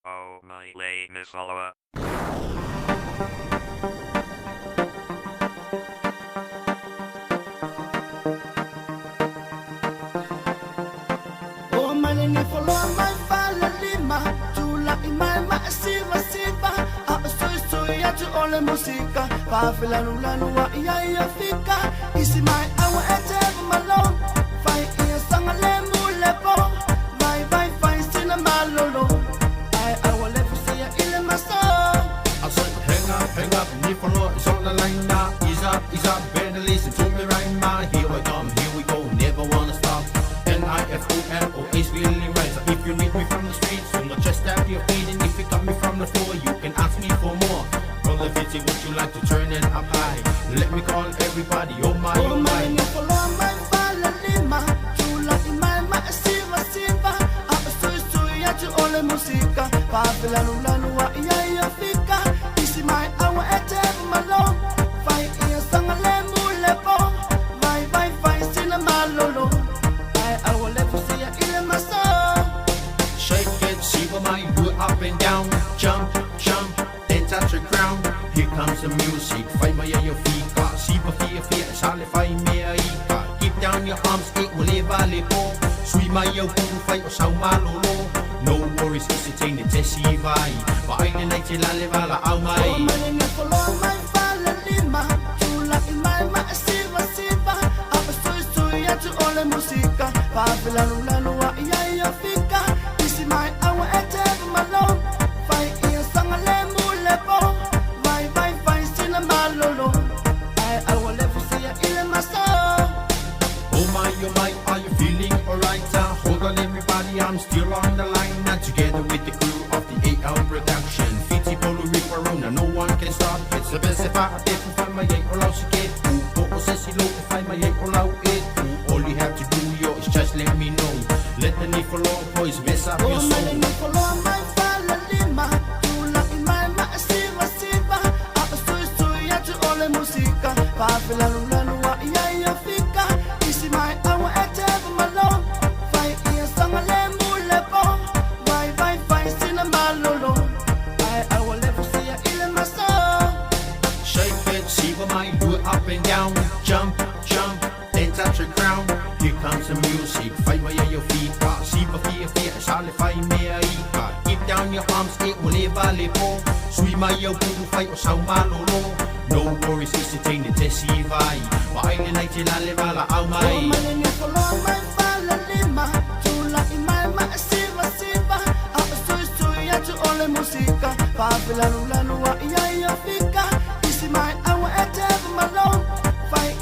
Omai Nifoloa. Omai Nifoloa mai fala lima, tula imai ma siva siva, a sui atu ole musika, pa filanu lanu wa ia fika, isi mai awa ete malong, fai ia sanga le mulepo, vai fai sina malolo, ai awa le fusia ile maso. I said, hang up, Nifoloa is on the line now. Ease up, better listen to me right now. Here I come, here we go, never wanna stop. Nifoloa is really right. So if you meet me from the streets, do not just tap your feet. And if you got me from the floor, you can ask me for more. From the city, would you like to turn it up high? Let me call everybody, oh my. Nifoloa mai fala lima, tula imai ma siva siva, a sui atu ole musika, pa filanu lanu wa ia fika, isi mai awa ete malong, fai ia sanga le mulepo, vai fai sina malolo, ai awa le fusia ile maso. Shake it, see what my do it up and down. Jump, then touch the ground. Here comes the music, fight my your feet. See what fear, sale fight me a ika. Keep down your arms, it will vale po. Sweet my your puru fight or sao malolo. No worries, it's a thing that tesi vai. But I didn't like to vala au mai. Omai Nifoloa mai fala lima, tula imai ma siva siva, a sui atu ole musika, pa filanu lanu wa ia fika, isi mai awa ete malong, fai ia sanga le mulepo, vai fai sina malolo, ai awa le fusia ile maso. Oh my, are you feeling alright? Hold on everybody, I'm still on the line. Now together with the crew of the 8-hour production. Fiti Polu Riparona, no one can stop. It's the best if I did to find my 8 out to get. Ooh, says low to find my 8 out it. Ooh, all you have to do, yo, is just let me know. Let the Nifoloa boys mess up your soul. Omai Nifoloa mai fala lima, tula imai ma siva siva, a sui atu ole musika, pa filanu lanu wa ia fika, isi mai awa ete malong, fai ia sanga le mulepo, vai fai sina malolo, ai awa le fusia ile maso. Shake it, see what my do it up and down. Jump, then touch the ground. Here comes the music, fight by your feet. See what fear, sale fight me a ika. Keep down your arms, it will vale po. Sweet my your puru fight or sao malolo. No worries, it's a thing that tesi vai. But I didn't like to vala au mai. Omai Nifoloa mai fala lima, tula imai ma siva siva, a sui atu ole musika, pa filanu lanu wa ia fika, isi mai awa ete malong, fai